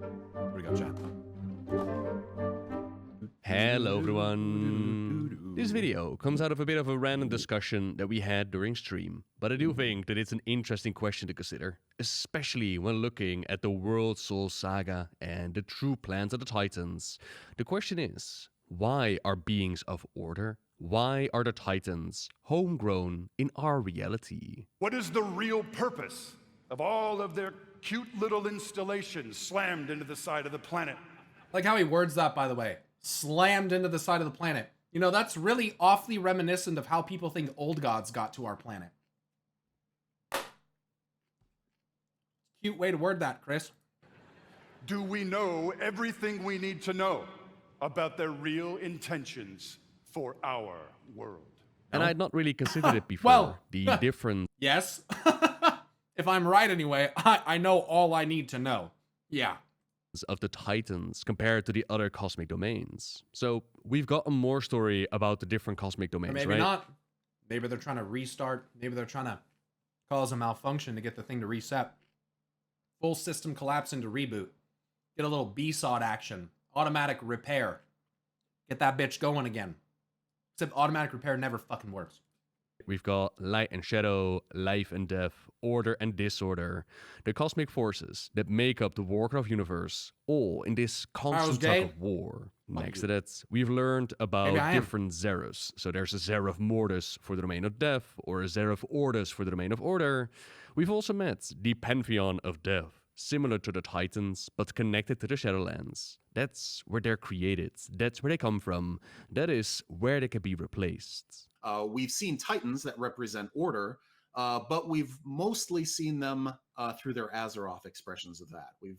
Here we go, chat. Hello everyone! This video comes out of a bit of a random discussion that we had during stream, but I do think that it's an interesting question to consider, especially when looking at the World Soul Saga and the true plans of the Titans. The question is, why are beings of order, why are the Titans homegrown in our reality? What is the real purpose of all of their cute little installations slammed into the side of the planet? Like how he words that, by the way. Slammed into the side of the planet. You know, that's really awfully reminiscent of how people think old gods got to our planet. Cute way to word that, Chris. Do we know everything we need to know about their real intentions for our world? And I'd not really considered it before. Well, the difference Yes. If I'm right anyway, I know all I need to know. Yeah. of the Titans compared to the other cosmic domains. So we've got a more story about the different cosmic Or domains, maybe right? not. Maybe they're trying to restart. Maybe they're trying to cause a malfunction to get the thing to reset. Full system collapse into reboot. Get a little B-sod action. Automatic repair. Get that bitch going again. Except automatic repair never fucking works. We've got light and shadow, life and death, order and disorder, the cosmic forces that make up the Warcraft universe, all in this constant gay. tug of war. Fuck Next you. to that, we've learned about Maybe I am. different Zerus. So there's a Zeruf Mortis for the domain of death, or a Zeruf Ordis for the domain of order. We've also met the Pantheon of Death, similar to the Titans, but connected to the Shadowlands. That's where they're created. That's where they come from. That is where they can be replaced. We've seen Titans that represent order, but we've mostly seen them through their Azeroth expressions of that. We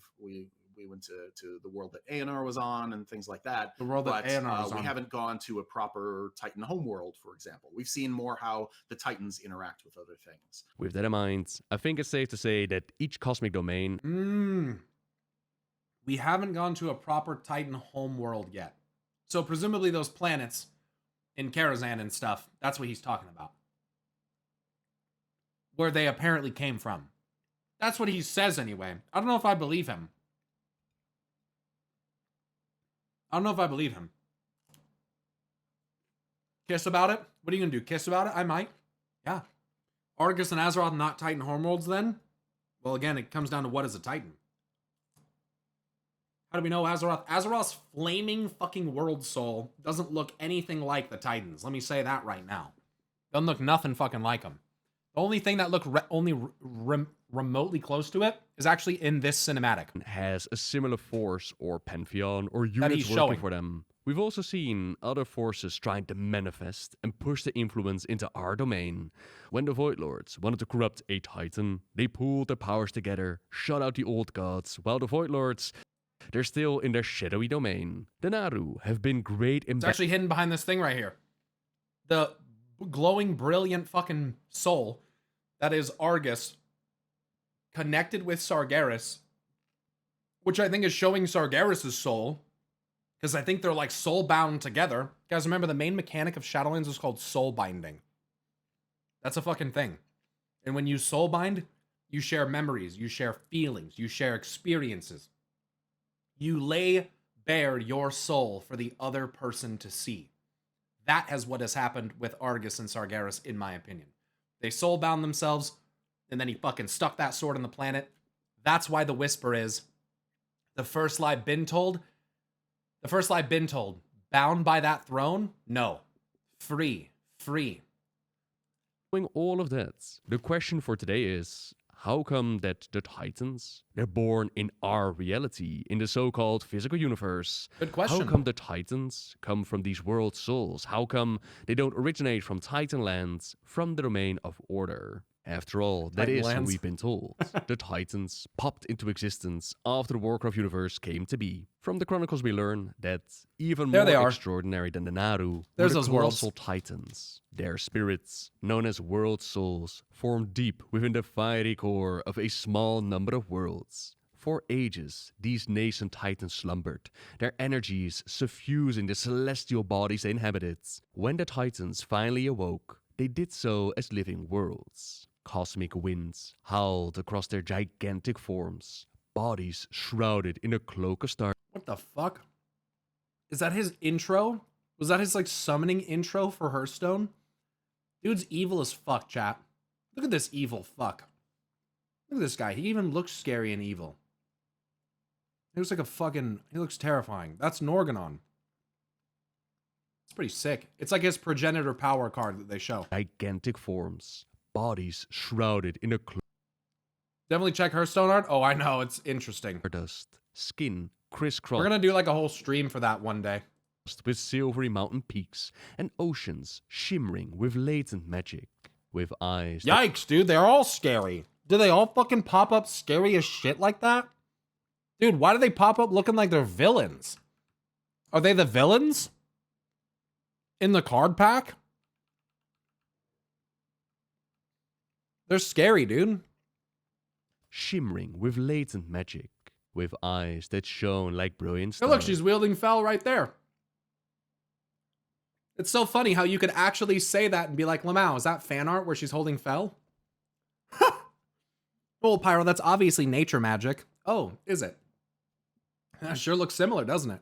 went to the world that Aeonar was on and things like that. The world that but, Aeonar was we on. haven't gone to a proper Titan homeworld, for example. We've seen more how the Titans interact with other things. With that in mind, I think it's safe to say that each cosmic domain We haven't gone to a proper Titan homeworld yet. So presumably those planets in Karazhan and stuff, that's what he's talking about. Where they apparently came from. That's what he says anyway. I don't know if I believe him. Kiss about it? What are you gonna do? Kiss about it? I might. Yeah. Argus and Azeroth not Titan homeworlds then? Well, again, it comes down to what is a Titan. How do we know Azeroth? Azeroth's flaming fucking world soul doesn't look anything like the Titans. Let me say that right now. Doesn't look nothing fucking like them. The only thing that looked remotely close to it is actually in this cinematic. has a similar force or pantheon or That units he's working showing. for them. We've also seen other forces trying to manifest and push the influence into our domain. When the Void Lords wanted to corrupt a Titan, they pooled their powers together, shut out the old gods, while the Void Lords, they're still in their shadowy domain. The Naru have been great in It's actually hidden behind this thing right here. The glowing, brilliant fucking soul that is Argus connected with Sargeras, which I think is showing Sargeras' soul, because I think they're like soul bound together. Guys, remember the main mechanic of Shadowlands is called soul binding. That's a fucking thing. And when you soul bind, you share memories, you share feelings, you share experiences. You lay bare your soul for the other person to see. That is what has happened with Argus and Sargeras, in my opinion. They soul-bound themselves, and then he fucking stuck that sword on the planet. That's why the whisper is, the first lie been told, bound by that throne? No. Free. doing all of that. The question for today is, how come that the Titans, they're born in our reality, in the so-called physical universe? Good question. How come the Titans come from these world souls? How come they don't originate from Titanlands, from the domain of order? After all, that is what Titanlands. we've been told. The Titans popped into existence after the Warcraft universe came to be. From the chronicles we learn that even There more they are. extraordinary than the Naru There's were the those worlds. colossal Titans. Their spirits, known as world souls, form deep within the fiery core of a small number of worlds. For ages, these nascent Titans slumbered, their energies suffusing the celestial bodies they inhabited. When the Titans finally awoke, they did so as living worlds. Cosmic winds howled across their gigantic forms. bodies shrouded in a cloak of stars. What the fuck? Is that his intro? Was that his like summoning intro for Hearthstone? Dude's evil as fuck, chat. Look at this evil fuck. Look at this guy. He even looks scary and evil. He looks like a fucking... He looks terrifying. That's Norganon. It's pretty sick. It's like his progenitor power card that they show. Gigantic forms. Bodies shrouded in a cloak Definitely check Hearthstone art. Oh, I know. It's interesting. of dust. Skin We're crisscrossed gonna do like a whole stream for that one day. with silvery mountain peaks and oceans shimmering with latent magic. With eyes that Yikes, dude. They're all scary. Do they all fucking pop up scary as shit like that? Dude, why do they pop up looking like they're villains? Are they the villains? In the card pack? They're scary, dude. shimmering with latent magic. With eyes that shone like brilliant Hey, stars. look, she's wielding Fel right there. It's so funny how you could actually say that and be like, Lamau, is that fan art where she's holding Fel? Well, Pyro, that's obviously nature magic. Oh, is it? That sure looks similar, doesn't it?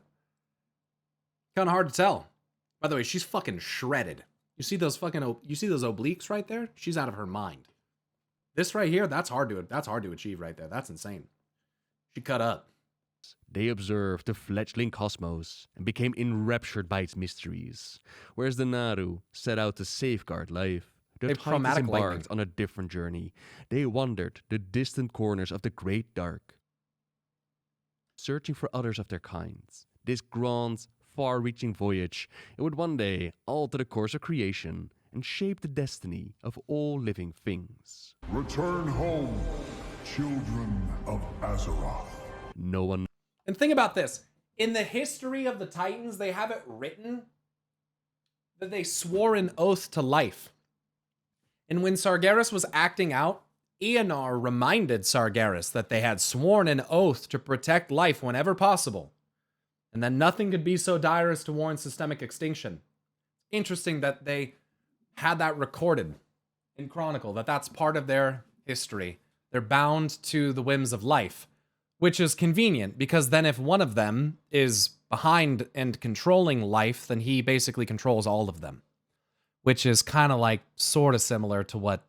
Kind of hard to tell. By the way, she's fucking shredded. You see those obliques right there? She's out of her mind. This right here, that's hard to achieve right there. That's insane. She cut up. They observed the fledgling cosmos and became enraptured by its mysteries. Whereas the Naru set out to safeguard life, the They Titans chromatic embarked lightning. on a different journey. They wandered the distant corners of the great dark, searching for others of their kinds. This grand, far-reaching voyage, it would one day alter the course of creation and shape the destiny of all living things. Return home, children of Azeroth. No one And think about this. In the history of the Titans, they have it written that they swore an oath to life. And when Sargeras was acting out, Eonar reminded Sargeras that they had sworn an oath to protect life whenever possible, and that nothing could be so dire as to warrant systemic extinction. Interesting that they had that recorded in Chronicle, that that's part of their history. They're bound to the whims of life, which is convenient, because then if one of them is behind and controlling life, then he basically controls all of them, which is kind of like sort of similar to what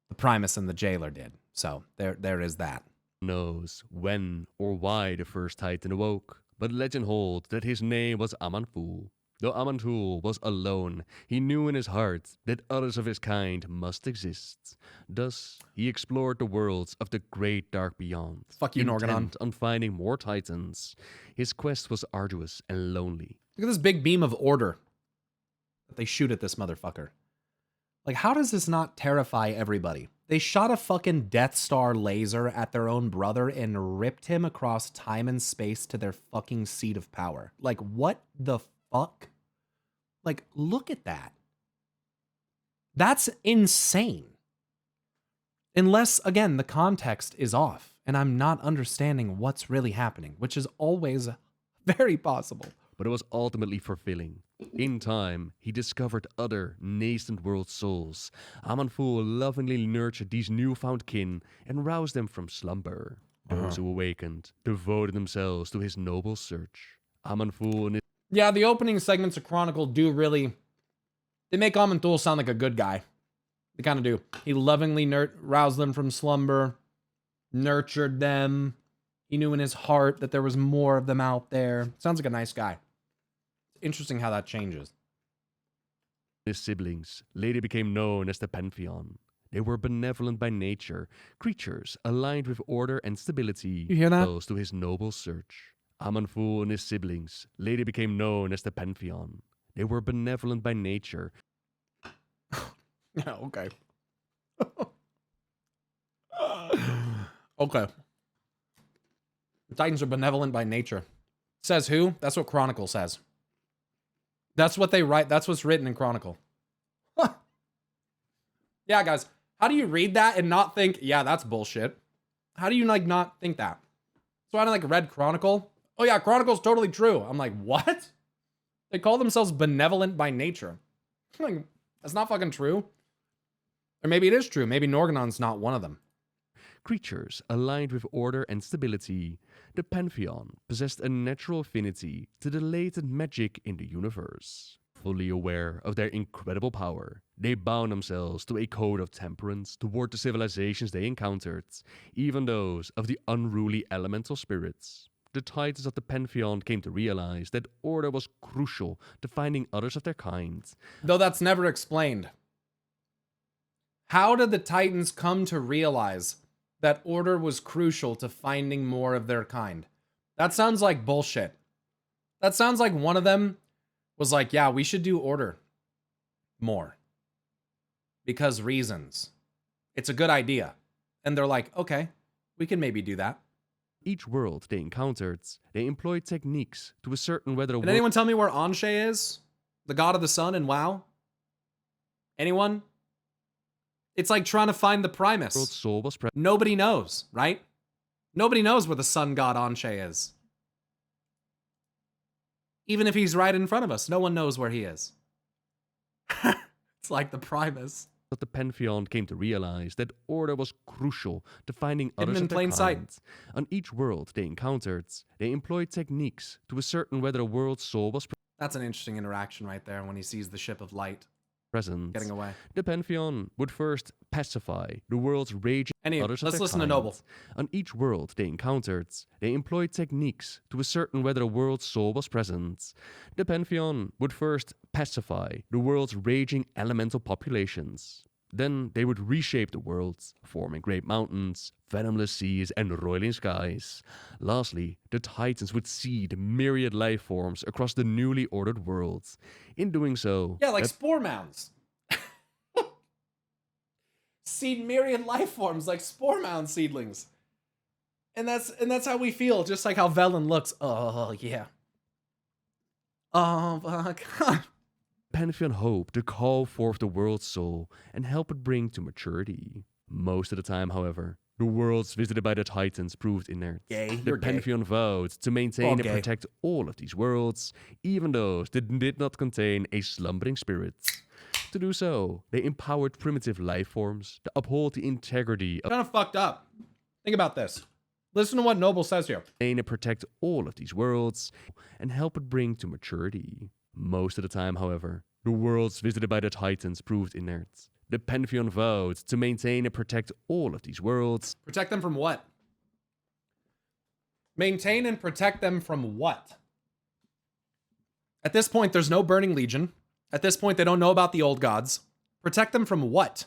the Primus and the Jailer did. So there is that. knows when or why the first Titan awoke, but legend holds that his name was Aman'Thul. Though Aman'Thul was alone, he knew in his heart that others of his kind must exist. Thus, he explored the worlds of the great dark beyond. Fuck you, Norganon. intent on finding more Titans. His quest was arduous and lonely. Look at this big beam of order that they shoot at this motherfucker. Like, how does this not terrify everybody? They shot a fucking Death Star laser at their own brother and ripped him across time and space to their fucking seat of power. Like, what the fuck? Like, look at that. That's insane. Unless, again, the context is off and I'm not understanding what's really happening, which is always very possible. But it was ultimately fulfilling. In time, he discovered other nascent world souls. Aman'Thul lovingly nurtured these newfound kin and roused them from slumber. Those who awakened devoted themselves to his noble search. Aman'Thul and his Yeah, the opening segments of Chronicle do really... They make Aman'Thul sound like a good guy. They kind of do. He lovingly roused them from slumber, nurtured them. He knew in his heart that there was more of them out there. Sounds like a nice guy. Interesting how that changes. siblings later became known as the Pantheon. They were benevolent by nature, creatures aligned with order and stability, You hear that? close to his noble search. Aman'Thul and his siblings later became known as the Pantheon. They were benevolent by nature. Yeah, okay. Okay. The Titans are benevolent by nature. Says who? That's what Chronicle says. That's what they write. That's what's written in Chronicle. Yeah, guys. How do you read that and not think, yeah, that's bullshit? How do you like not think that? So I like read Chronicle. Oh yeah, Chronicle's totally true. I'm like, what? They call themselves benevolent by nature. I'm like, that's not fucking true. Or maybe it is true. Maybe Norganon's not one of them. Creatures aligned with order and stability, the Pantheon possessed a natural affinity to the latent magic in the universe. Fully aware of their incredible power, they bound themselves to a code of temperance toward the civilizations they encountered, even those of the unruly elemental spirits. The Titans of the Pantheon came to realize that order was crucial to finding others of their kind. Though that's never explained. How did the Titans come to realize that order was crucial to finding more of their kind? That sounds like bullshit. That sounds like one of them was like, yeah, we should do order more. Because reasons. It's a good idea. And they're like, okay, we can maybe do that. Each world they encountered, they employed techniques to ascertain whether a Can anyone tell me where Anshe is? The god of the sun in WoW? Anyone? It's like trying to find the Primus. world's soul was present. Nobody knows, right? Nobody knows where the sun god Anshe is. Even if he's right in front of us, no one knows where he is. It's like the Primus. That the Pantheon came to realize that order was crucial to finding others in of their plain sight. kind. On each world they encountered, they employed techniques to ascertain whether a world's soul was That's an interesting interaction right there when he sees the ship of light present. getting away. The Pantheon would first pacify the world's raging Anyway, others of let's their listen to kind. Noble. On each world they encountered, they employed techniques to ascertain whether a world's soul was present. The Pantheon would first pacify the world's raging elemental populations. Then they would reshape the world, forming great mountains, venomous seas, and roiling skies. Lastly, the Titans would seed myriad life forms across the newly ordered world. In doing so, Yeah, like spore mounds. Seed myriad life forms like spore mound seedlings. And that's how we feel, just like how Velen looks. Oh yeah. Oh my god. Pantheon hoped to call forth the world's soul and help it bring to maturity. Most of the time, however, the worlds visited by the Titans proved inert. Gay, The you're gay. Pantheon vowed to maintain All and gay. protect all of these worlds, even those that did not contain a slumbering spirit. To do so, they empowered primitive life forms to uphold the integrity of Kind of fucked up. Think about this. Listen to what Noble says here. and protect all of these worlds and help it bring to maturity. Most of the time, however, the worlds visited by the Titans proved inert. The Pantheon vowed to maintain and protect all of these worlds. Protect them from what? Maintain and protect them from what? At this point, there's no Burning Legion. At this point, they don't know about the old gods. Protect them from what?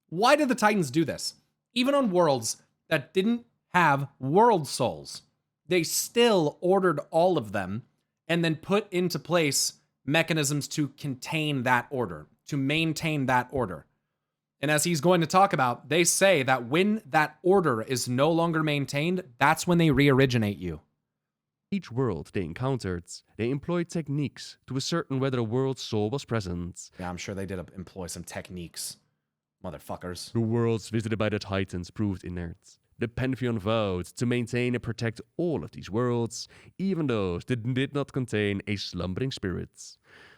Why did the Titans do this? Even on worlds that didn't have world souls, they still ordered all of them and then put into place mechanisms to contain that order, to maintain that order. And as he's going to talk about, they say that when that order is no longer maintained, that's when they re-originate you. Each world they encountered, they employed techniques to ascertain whether a world's soul was present. Yeah, I'm sure they did employ some techniques, motherfuckers. The worlds visited by the Titans proved inert. The Pantheon vowed to maintain and protect all of these worlds, even those that did not contain a slumbering spirit.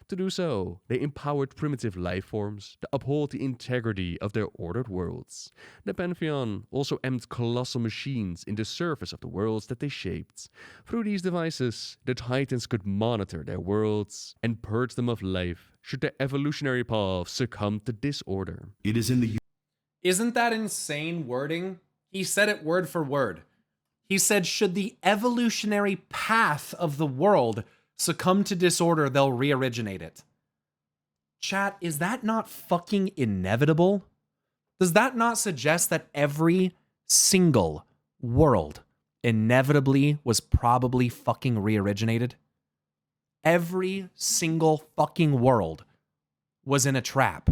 To do so, they empowered primitive life forms to uphold the integrity of their ordered worlds. The Pantheon also aimed colossal machines in the surface of the worlds that they shaped. Through these devices, the Titans could monitor their worlds and purge them of life should their evolutionary path succumb to disorder. It is in the Isn't that insane wording? He said it word for word. He said, should the evolutionary path of the world succumb to disorder, they'll re-originate it. Chat, is that not fucking inevitable? Does that not suggest that every single world inevitably was probably fucking re-originated? Every single fucking world was in a trap,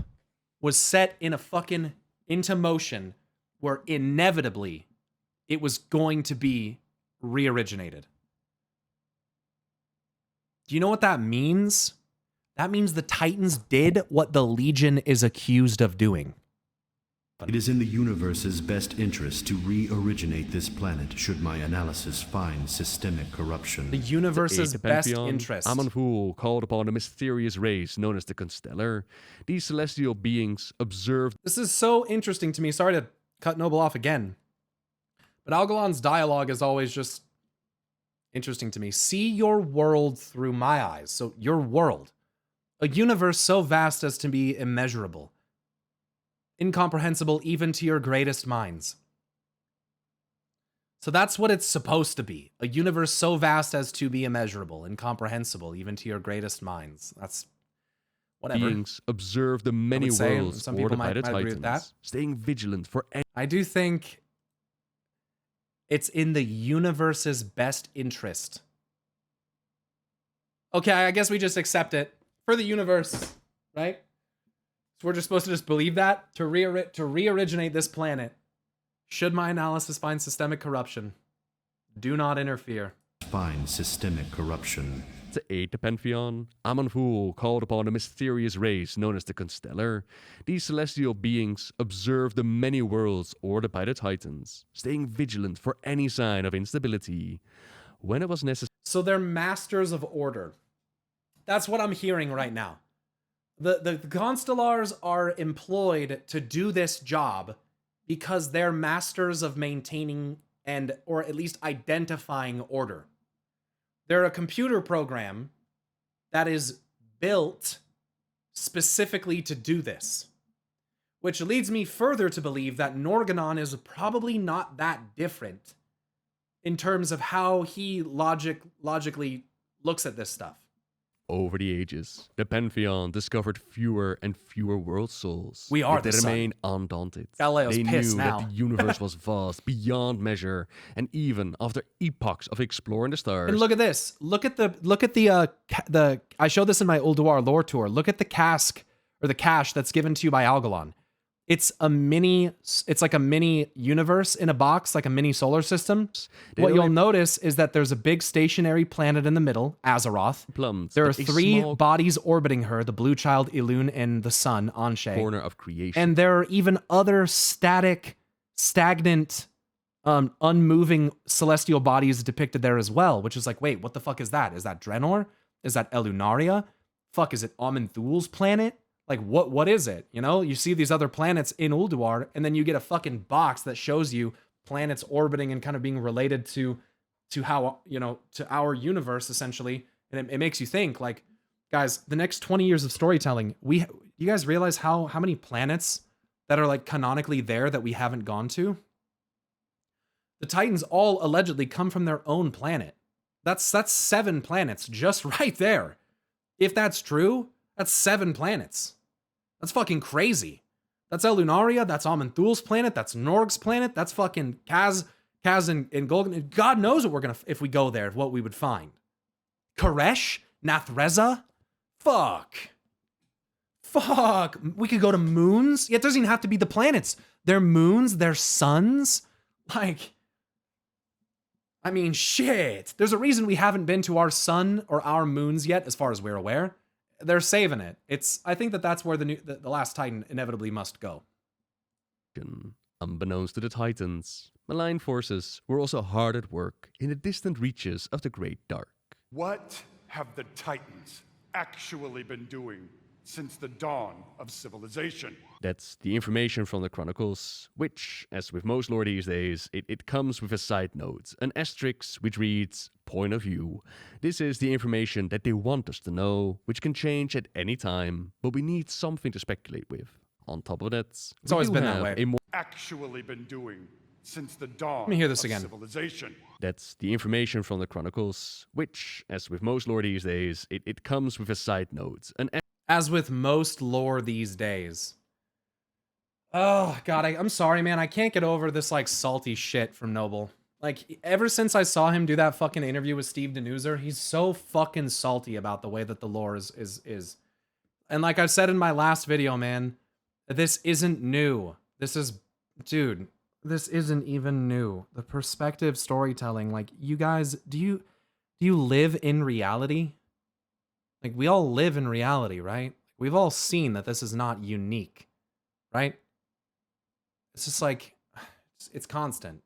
was set in a fucking into motion where inevitably it was going to be re-originated. Do you know what that means? That means the Titans did what the Legion is accused of doing. It is in the universe's best interest to re-originate this planet should my analysis find systemic corruption. The universe's The best Pantheon, interest. Amon'Thul called upon a mysterious race known as the Constellar. These celestial beings observed This is so interesting to me. Sorry to cut Noble off again. But Algalon's dialogue is always just interesting to me. See your world through my eyes. So your world. A universe so vast as to be immeasurable. Incomprehensible even to your greatest minds. So that's what it's supposed to be. A universe so vast as to be immeasurable, incomprehensible even to your greatest minds. That's whatever. Beings observe the many say, worlds some people ordered by the might agree with Titans, that. staying vigilant for any I do think it's in the universe's best interest. Okay, I guess we just accept it. For the universe, right? So we're just supposed to just believe that? To re-originate this planet. Should my analysis find systemic corruption, do not interfere. Find systemic corruption. to aid the Pantheon, Amon'Thul called upon a mysterious race known as the Constellar. These celestial beings observe the many worlds ordered by the Titans, staying vigilant for any sign of instability. When it was necessary... So they're masters of order. That's what I'm hearing right now. The Constellars are employed to do this job because they're masters of maintaining and, or at least identifying order. They're a computer program that is built specifically to do this. Which leads me further to believe that Norganon is probably not that different in terms of how he logically looks at this stuff. Over the ages, the Pantheon discovered fewer and fewer world souls. We are Yet the they sun. remained undaunted. Galileo's They pissed knew now. that the universe was vast, beyond measure, and even after epochs of exploring the stars, And look at this. Look at the I showed this in my Ulduar lore tour. Look at the cask or the cache that's given to you by Algalon. It's like a mini universe in a box, like a mini solar system. They What don't you'll have- notice is that there's a big stationary planet in the middle, Azeroth. plums, There are but a 3 small bodies orbiting her, the Blue Child, Elune, and the Sun, Anshe. corner of creation. And there are even other stagnant, unmoving celestial bodies depicted there as well, which is like, wait, what the fuck is that? Is that Draenor? Is that Elunaria? Fuck, is it Amon'Thul's planet? Like, what is it? You know, you see these other planets in Ulduar, and then you get a fucking box that shows you planets orbiting and kind of being related to how, you know, to our universe, essentially. And it makes you think, like, guys, the next 20 years of storytelling, you guys realize how many planets that are, like, canonically there that we haven't gone to? The Titans all allegedly come from their own planet. That's 7 planets just right there. If that's true, that's 7 planets. That's fucking crazy. That's Elunaria, that's Amon'Thul's planet, that's Norg's planet, that's fucking Kaz and Golgan. God knows what if we go there, what we would find. Koresh? Nathreza? Fuck. We could go to moons. Yeah, it doesn't even have to be the planets. They're moons, they're suns. Like, I mean, shit. There's a reason we haven't been to our sun or our moons yet, as far as we're aware. They're saving it. I think that's where the last Titan inevitably must go. Unbeknownst to the Titans, malign forces were also hard at work in the distant reaches of the Great Dark. What have the Titans actually been doing since the dawn of civilization? That's the information from the Chronicles, which, as with most lore these days, it comes with a side note, an asterisk which reads, point of view. This is the information that they want us to know, which can change at any time, but we need something to speculate with. On top of that, It's always been that way. a more Actually been doing since the dawn Let me hear this of again. civilization. That's the information from the Chronicles, which, as with most lore these days, it comes with a side note, an As with most lore these days. Oh, God, I'm sorry, man. I can't get over this, like, salty shit from Noble. Like, ever since I saw him do that fucking interview with Steve Denuser, he's so fucking salty about the way that the lore is. And like I've said in my last video, man, this isn't new. Dude, this isn't even new. The perspective storytelling, like, you guys, do you live in reality? Like, we all live in reality, right? We've all seen that this is not unique, right? It's just like, it's constant.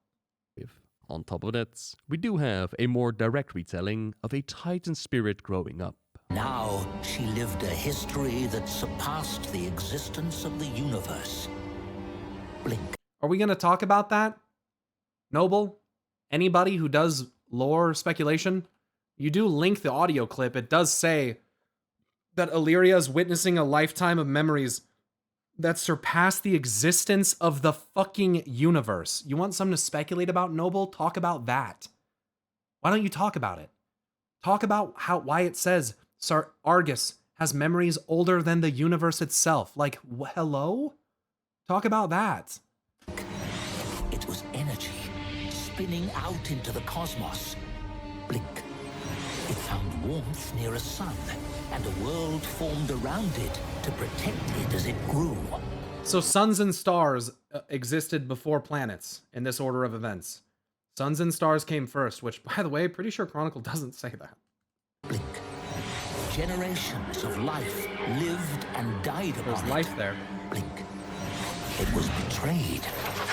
On top of that, we do have a more direct retelling of a Titan spirit growing up. Now she lived a history that surpassed the existence of the universe. Blink. Are we going to talk about that? Noble, anybody who does lore speculation, you do link the audio clip. It does say that Illyria is witnessing a lifetime of memories that surpass the existence of the fucking universe. You want something to speculate about, Noble? Talk about that. Why don't you talk about it? Talk about why it says Argus has memories older than the universe itself. Like, hello? Talk about that. It was energy spinning out into the cosmos. Blink. It found warmth near a sun, and a world formed around it to protect it as it grew. So suns and stars existed before planets in this order of events. Suns and stars came first, which, by the way, pretty sure Chronicle doesn't say that. Blink. Generations of life lived and died upon There's life there. Blink. It was betrayed.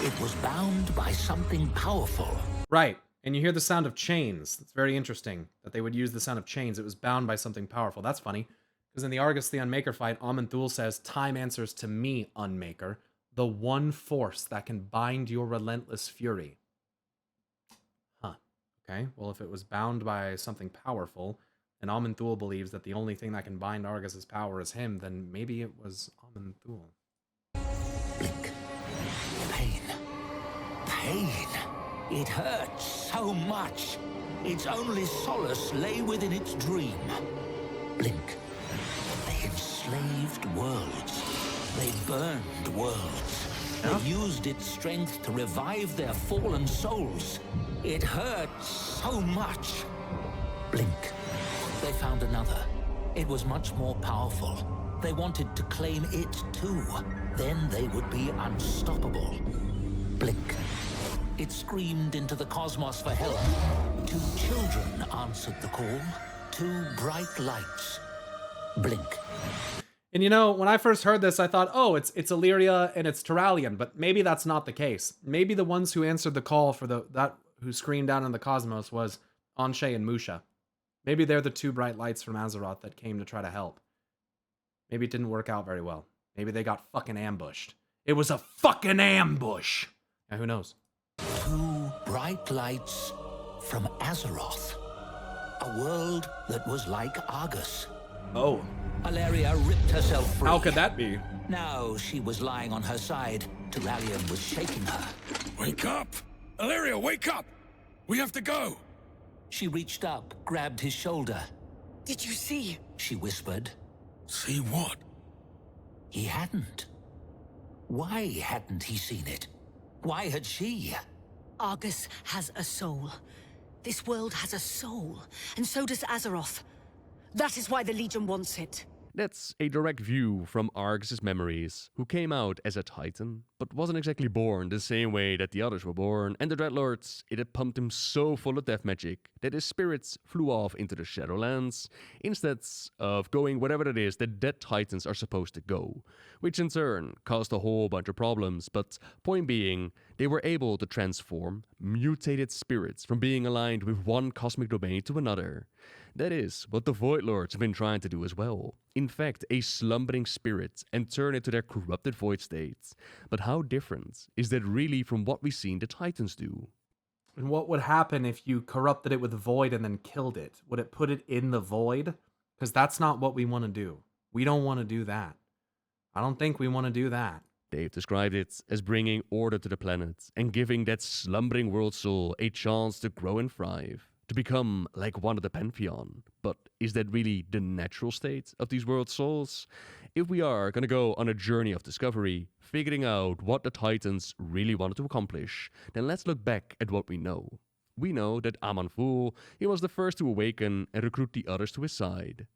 It was bound by something powerful. Right. And you hear the sound of chains. It's very interesting that they would use the sound of chains. It was bound by something powerful. That's funny. Because in the Argus the Unmaker fight, Aman'Thul says, "Time answers to me, Unmaker, the one force that can bind your relentless fury." Huh. Okay. Well, if it was bound by something powerful, and Aman'Thul believes that the only thing that can bind Argus's power is him, then maybe it was Aman'Thul. Blink. Pain. Pain. It hurt so much. Its only solace lay within its dream. Blink. They enslaved worlds. They burned worlds. They used its strength to revive their fallen souls. It hurt so much. Blink. They found another. It was much more powerful. They wanted to claim it too. Then they would be unstoppable. Blink. It screamed into the cosmos for help. 2 children answered the call. 2 bright lights. Blink. And you know, when I first heard this, I thought, oh, it's Illyria and it's Turalian, but maybe that's not the case. Maybe the ones who answered the call for who screamed down in the cosmos was Anshe and Musha. Maybe they're the 2 bright lights from Azeroth that came to try to help. Maybe it didn't work out very well. Maybe they got fucking ambushed. It was a fucking ambush! Yeah, who knows? 2 bright lights from Azeroth. A world that was like Argus. Oh. Illyria ripped herself free. How could that be? Now she was lying on her side. Turalian was shaking her. Wake up! Illyria, wake up! We have to go! She reached up, grabbed his shoulder. Did you see? She whispered. See what? He hadn't. Why hadn't he seen it? Why had she? Argus has a soul. This world has a soul, and so does Azeroth. That is why the Legion wants it. That's a direct view from Argus's memories, who came out as a Titan, but wasn't exactly born the same way that the others were born, and the Dreadlords, it had pumped him so full of death magic that his spirits flew off into the Shadowlands, instead of going wherever it is that dead Titans are supposed to go, which in turn caused a whole bunch of problems, but point being, they were able to transform mutated spirits from being aligned with one cosmic domain to another. That is what the Void Lords have been trying to do as well. Infect a slumbering spirit and turn it to their corrupted void states. But how different is that really from what we've seen the Titans do? And what would happen if you corrupted it with void and then killed it? Would it put it in the void? Because that's not what we want to do. We don't want to do that. I don't think we want to do that. They've described it as bringing order to the planet and giving that slumbering world soul a chance to grow and thrive, to become like one of the Pantheon. But is that really the natural state of these world souls? If we are going to go on a journey of discovery, figuring out what the Titans really wanted to accomplish, then let's look back at what we know. We know that Aman'Thul, he was the first to awaken and recruit the others to his side.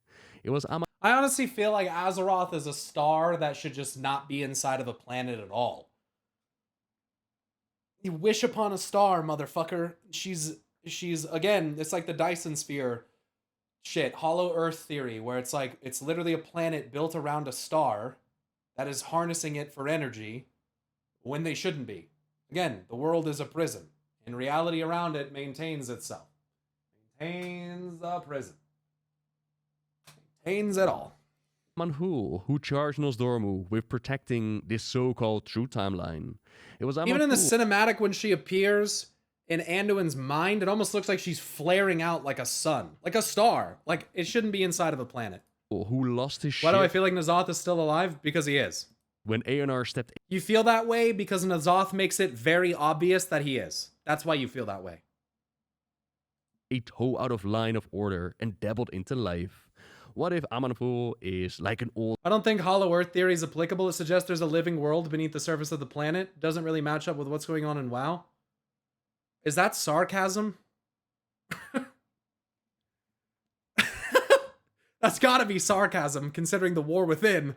It was I honestly feel like Azeroth is a star that should just not be inside of a planet at all. You wish upon a star, motherfucker. She's again, it's like the Dyson sphere shit, hollow earth theory, where it's like, it's literally a planet built around a star that is harnessing it for energy when they shouldn't be. Again, the world is a prison, and reality around it maintains itself. Maintains the prison. Maintains it all. Aman'Thul, who charged Nosdormu with protecting this so-called true timeline. It was Even in the cinematic when she appears, in Anduin's mind, it almost looks like she's flaring out like a sun, like a star. Like, it shouldn't be inside of a planet. Who lost his ship Why do I feel like N'Zoth is still alive? Because he is. when Aonar stepped You feel that way because N'Zoth makes it very obvious that he is. That's why you feel that way. a toe out of line of order and dabbled into life. What if Amanfu is like an old I don't think Hollow Earth theory is applicable. It suggests there's a living world beneath the surface of the planet. Doesn't really match up with what's going on in WoW. Is that sarcasm? That's gotta be sarcasm, considering the war within.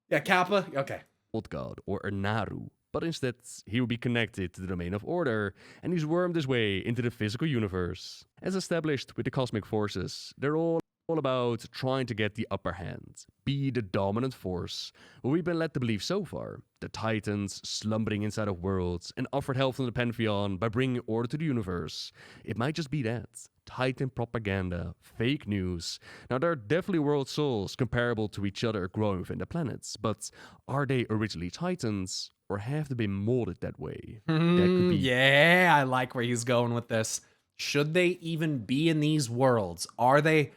Yeah, Kappa? Okay. old god or a Naru, but instead he will be connected to the domain of order, and he's wormed his way into the physical universe. As established with the cosmic forces, they're all about trying to get the upper hand, be the dominant force. What we've been led to believe so far, the Titans slumbering inside of worlds and offered help from the Pantheon by bringing order to the universe. It might just be that. Titan propaganda, fake news. Now there are definitely world souls comparable to each other growing within the planets, but are they originally Titans or have they been molded that way? That could be Yeah, I like where he's going with this. Should they even be in these worlds? Are they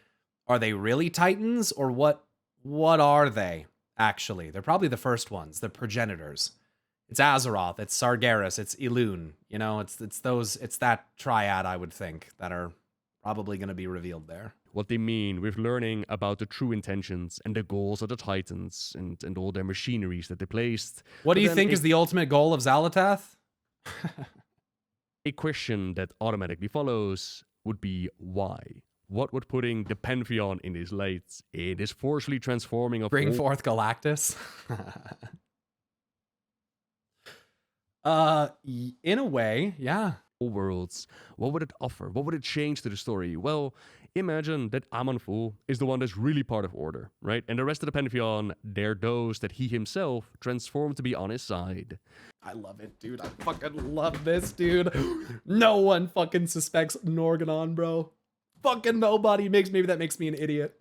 really Titans, or what are they actually? They're probably the first ones, the progenitors. It's Azeroth, it's Sargeras, it's Elune. You know, it's that triad, I would think, that are probably going to be revealed there. what they mean with learning about the true intentions and the goals of the Titans and all their machineries that they placed. What do But you then think is the ultimate goal of Xal'atath? a question that automatically follows would be why? What would putting the Pantheon in this light, in this forcefully transforming of Bring all forth Galactus? In a way, yeah. worlds, what would it offer? What would it change to the story? Well, imagine that Amanfu is the one that's really part of order, right? And the rest of the Pantheon, they're those that he himself transformed to be on his side. I love it, dude. I fucking love this, dude. No one fucking suspects Norganon, bro. Fucking nobody. Maybe that makes me an idiot.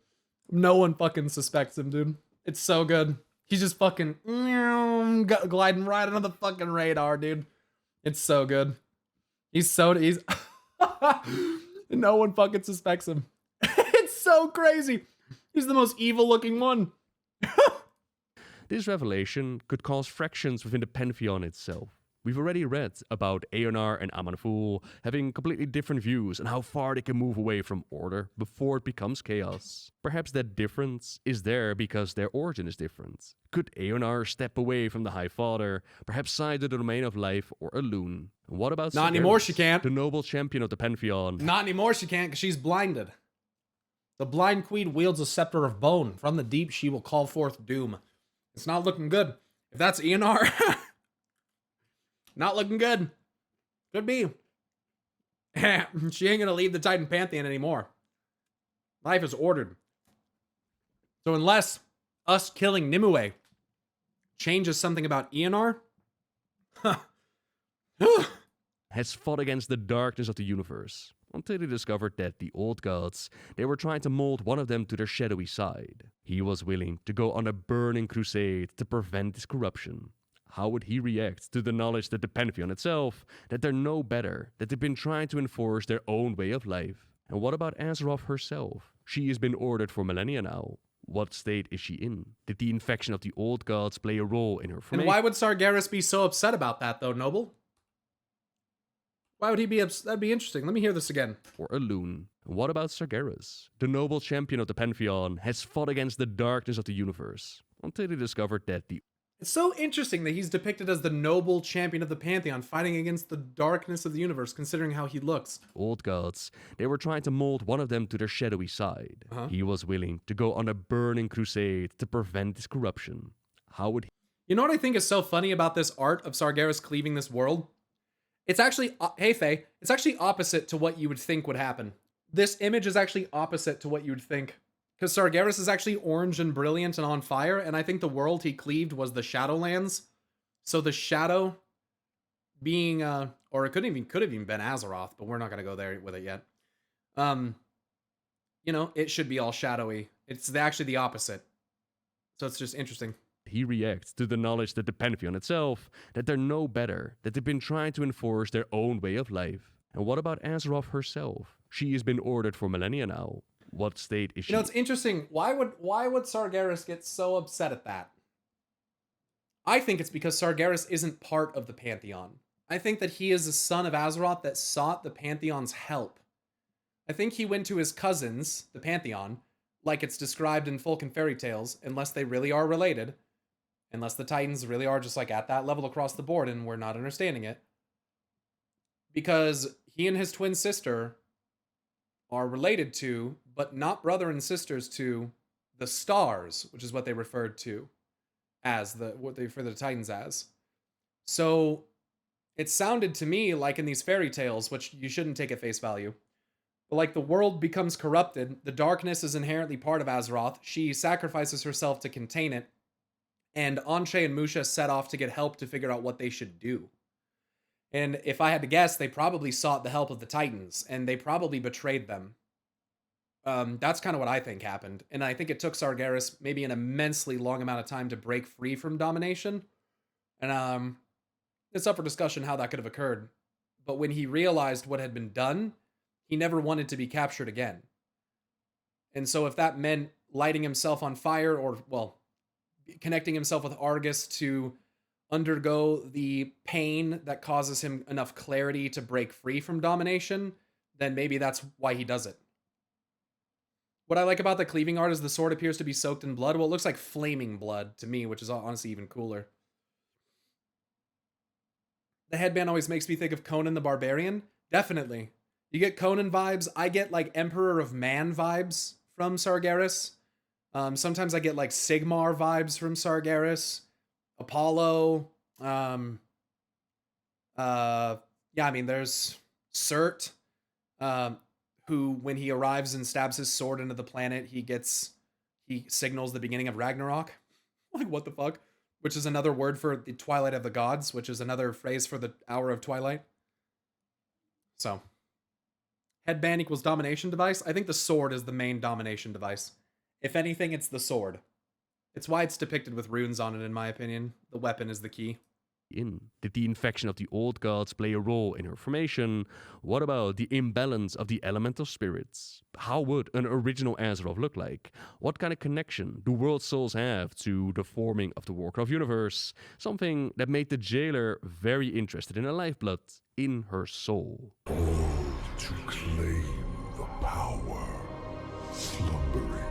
No one fucking suspects him, dude. It's so good. He's just fucking gliding right under the fucking radar, dude. It's so good. He's no one fucking suspects him. It's so crazy. He's the most evil looking one. This revelation could cause fractions within the Pantheon itself. We've already read about Aonar and Amanfu having completely different views on how far they can move away from order before it becomes chaos. Perhaps that difference is there because their origin is different. Could Aonar step away from the High Father, perhaps side the domain of life or a loon? And what about Not anymore, Sargeras, she can't. the noble champion of the Pantheon? Not anymore, she can't, because she's blinded. The blind queen wields a scepter of bone. From the deep, she will call forth doom. It's not looking good. If that's Aonar, not looking good. Could be. She ain't gonna leave the Titan Pantheon anymore. Life is ordered. So unless us killing Nimue changes something about Aonar, has fought against the darkness of the universe, until they discovered that the old gods, they were trying to mold one of them to their shadowy side. He was willing to go on a burning crusade to prevent this corruption. How would he react to the knowledge that the Pantheon itself, that they're no better, that they've been trying to enforce their own way of life? And what about Azeroth herself? She has been ordered for millennia now. What state is she in? Did the infection of the old gods play a role in her and formation? why would Sargeras be so upset about that, though, Noble? Why would he be upset? That'd be interesting. Let me hear this again. Or a loon? And what about Sargeras? The noble champion of the Pantheon has fought against the darkness of the universe, until they discovered that the It's so interesting that he's depicted as the noble champion of the Pantheon, fighting against the darkness of the universe, considering how he looks. old gods, they were trying to mold one of them to their shadowy side. He was willing to go on a burning crusade to prevent this corruption. How would he? You know what I think is so funny about this art of Sargeras cleaving this world? It's actually, hey Faye, it's actually opposite to what you would think would happen. This image is actually opposite to what you would think. Because Sargeras is actually orange and brilliant and on fire, and I think the world he cleaved was the Shadowlands. So the shadow being, or it could have even been Azeroth, but we're not gonna go there with it yet. You know, it should be all shadowy. It's actually the opposite. So it's just interesting. He reacts to the knowledge that the Pantheon itself, that they're no better, that they've been trying to enforce their own way of life. And what about Azeroth herself? She has been ordered for millennia now. What state is she? You know, it's interesting. Why would Sargeras get so upset at that? I think it's because Sargeras isn't part of the Pantheon. I think that he is a son of Azeroth that sought the Pantheon's help. I think he went to his cousins, the Pantheon, like it's described in folk and fairy tales, unless they really are related, unless the Titans really are just like at that level across the board and we're not understanding it. Because he and his twin sister are related to, but not brother and sisters to, the stars, which is what they referred to as what they refer to the Titans as. So it sounded to me like in these fairy tales, which you shouldn't take at face value, but like the world becomes corrupted, the darkness is inherently part of Azeroth, she sacrifices herself to contain it, and Anshe and Musha set off to get help to figure out what they should do. And if I had to guess, they probably sought the help of the Titans, and they probably betrayed them. That's kind of what I think happened. And I think it took Sargeras maybe an immensely long amount of time to break free from domination. And it's up for discussion how that could have occurred. But when he realized what had been done, he never wanted to be captured again. And so if that meant lighting himself on fire or, well, connecting himself with Argus to undergo the pain that causes him enough clarity to break free from domination, then maybe that's why he does it. What I like about the cleaving art is the sword appears to be soaked in blood. Well, it looks like flaming blood to me, which is honestly even cooler. The headband always makes me think of Conan the Barbarian. Definitely. You get Conan vibes. I get like Emperor of Man vibes from Sargeras. Sometimes I get like Sigmar vibes from Sargeras. Apollo. Yeah, I mean, there's Surt. Who, when he arrives and stabs his sword into the planet, he signals the beginning of Ragnarok. Like, what the fuck? Which is another word for the Twilight of the Gods, which is another phrase for the Hour of Twilight. So, headband equals domination device. I think the sword is the main domination device. If anything, it's the sword. It's why it's depicted with runes on it, in my opinion. The weapon is the key. Did the infection of the old gods play a role in her formation? What about the imbalance of the elemental spirits? How would an original Azeroth look like? What kind of connection do world souls have to the forming of the Warcraft universe? Something that made the jailer very interested in a lifeblood in her soul. All to claim the power slumbering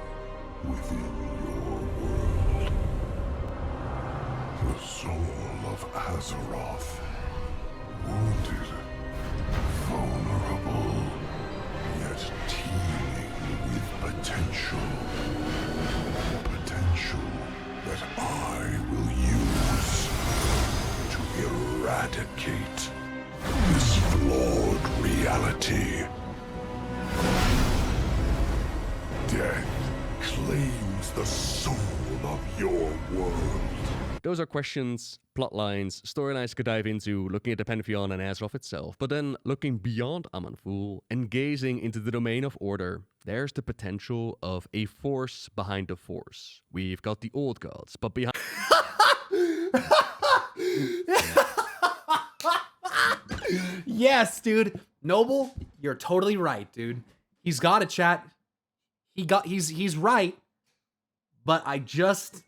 within your world. The soul of Azeroth, wounded, vulnerable, yet teeming with potential. Potential that I will use to eradicate this flawed reality. Death claims the soul of your world. Those are questions, plot lines, storylines could dive into, looking at the Pantheon and Azeroth itself. But then, looking beyond Aman'Thul and gazing into the domain of order, there's the potential of a force behind the force. We've got the old gods, but behind... Yes, dude. Noble, you're totally right, dude. He's got it, chat. He's right. But the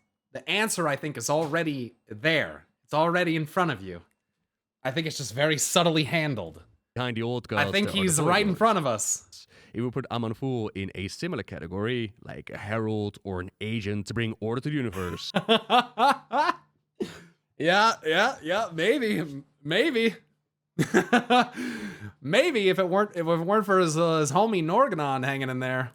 answer, I think, is already there. It's already in front of you. I think it's just very subtly handled. Behind the old gods, I think he's right in front of us. It would put Aman'Thul in a similar category, like a herald or an agent to bring order to the universe. Yeah, maybe. Maybe if it weren't for his homie Norganon hanging in there.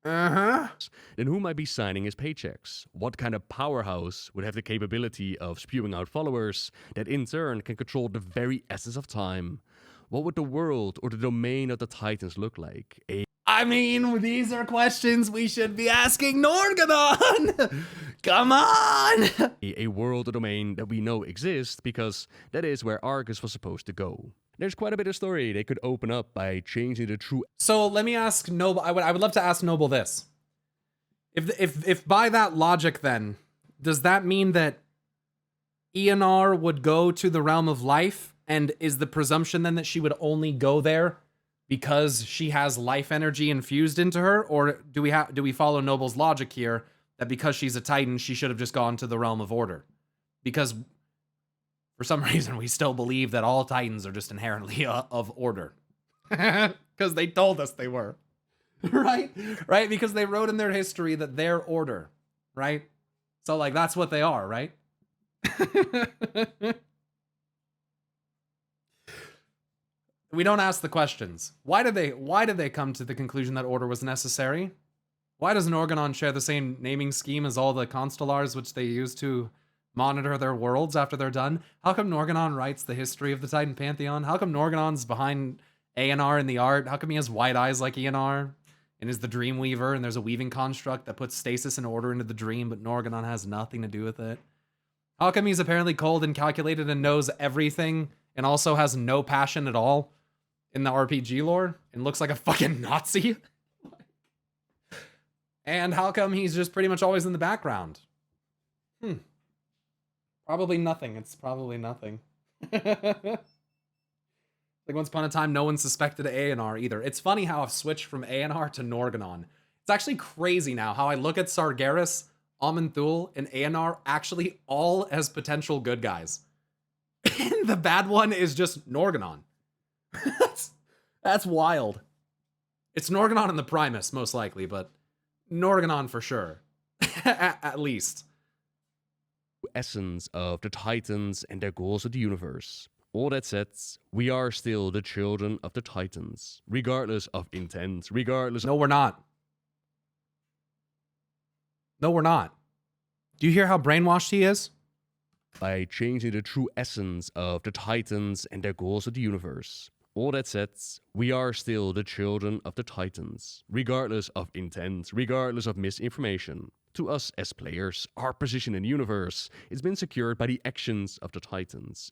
Then who might be signing his paychecks? What kind of powerhouse would have the capability of spewing out followers that in turn can control the very essence of time? What would the world or the domain of the Titans look like? I mean, these are questions we should be asking Norganon! Come on! A world or domain that we know exists because that is where Argus was supposed to go. There's quite a bit of story they could open up by changing the true... So let me ask Noble, I would love to ask Noble this. If by that logic then, does that mean that Eonar would go to the realm of life And is the presumption then that she would only go there because she has life energy infused into her? Or do we follow Nobbel's logic here that because she's a Titan, she should have just gone to the realm of order? Because for some reason, we still believe that all Titans are just inherently of order. Because they told us they were. Right? Right? Because they wrote in their history that they're order. Right? So, like, that's what they are, right? We don't ask the questions. Why did they come to the conclusion that order was necessary? Why does Norganon share the same naming scheme as all the Constellars which they use to monitor their worlds after they're done? How come Norganon writes the history of the Titan Pantheon? How come Norganon's behind A&R in the art? How come he has white eyes like E&R and is the Dream Weaver and there's a weaving construct that puts stasis and order into the dream, but Norganon has nothing to do with it? How come he's apparently cold and calculated and knows everything and also has no passion at all in the RPG lore and looks like a fucking Nazi? And how come he's just pretty much always in the background? Probably nothing. It's probably nothing. Like once upon a time, no one suspected A&R either. It's funny how I've switched from A&R to Norganon. It's actually crazy now how I look at Sargeras, Aman'Thul, and A&R actually all as potential good guys. And the bad one is just Norganon. That's wild. It's Norganon and the Primus, most likely, but Norganon for sure. At least. Essence of the Titans and their goals of the universe. All that said, we are still the children of the Titans, regardless of intent, regardless. No, we're not. No, we're not. Do you hear how brainwashed he is? By changing the true essence of the Titans and their goals of the universe. All that said, we are still the children of the Titans, regardless of intent, regardless of misinformation. To us as players, our position in the universe has been secured by the actions of the Titans.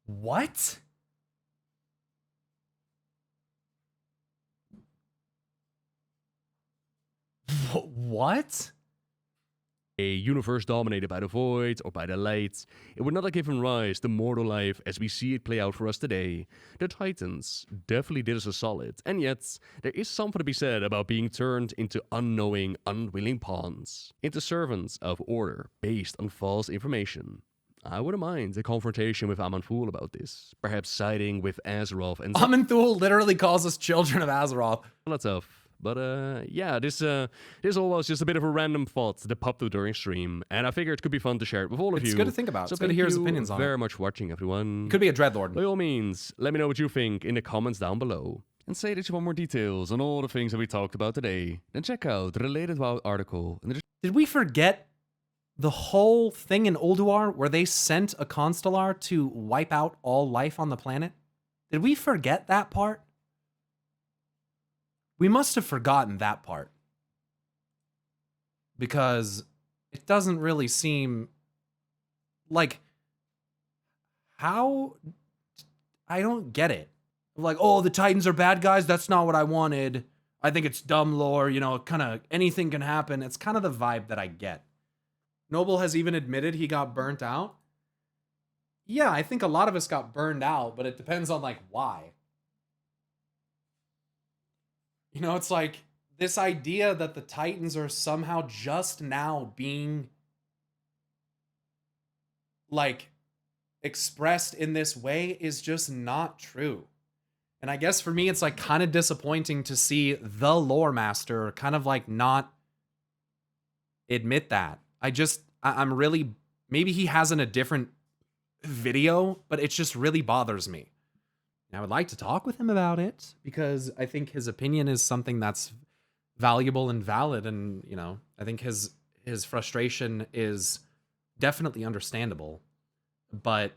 What? What? A universe dominated by the void or by the light, it would not have given rise to mortal life as we see it play out for us today. The Titans definitely did us a solid, and yet there is something to be said about being turned into unknowing, unwilling pawns, into servants of order based on false information. I wouldn't mind a confrontation with Aman'Thul about this, perhaps siding with Azeroth and Aman'Thul literally calls us children of Azeroth. That's tough. But yeah, this all was just a bit of a random thought that popped up during stream, and I figured it could be fun to share it with all of you. It's good to think about. So it's good to hear his opinions on it. Very much for watching, everyone. Could be a dreadlord. By all means, let me know what you think in the comments down below, and say that you want more details on all the things that we talked about today. Then check out the related WoW article. Did we forget the whole thing in Ulduar where they sent a Constellar to wipe out all life on the planet? Did we forget that part? We must have forgotten that part. Because it doesn't really seem like how I don't get it. Like, oh, the Titans are bad guys. That's not what I wanted. I think it's dumb lore, you know, kind of anything can happen. It's kind of the vibe that I get. Nobbel has even admitted he got burnt out. Yeah, I think a lot of us got burned out, but it depends on like why. You know, it's like this idea that the Titans are somehow just now being like expressed in this way is just not true. And I guess for me, it's like kind of disappointing to see the lore master kind of like not admit that. I'm really, maybe he has in a different video, but it just really bothers me. And I would like to talk with him about it because I think his opinion is something that's valuable and valid. And, you know, I think his frustration is definitely understandable, but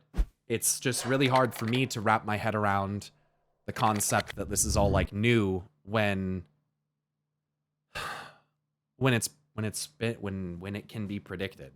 it's just really hard for me to wrap my head around the concept that this is all like new when it can be predicted.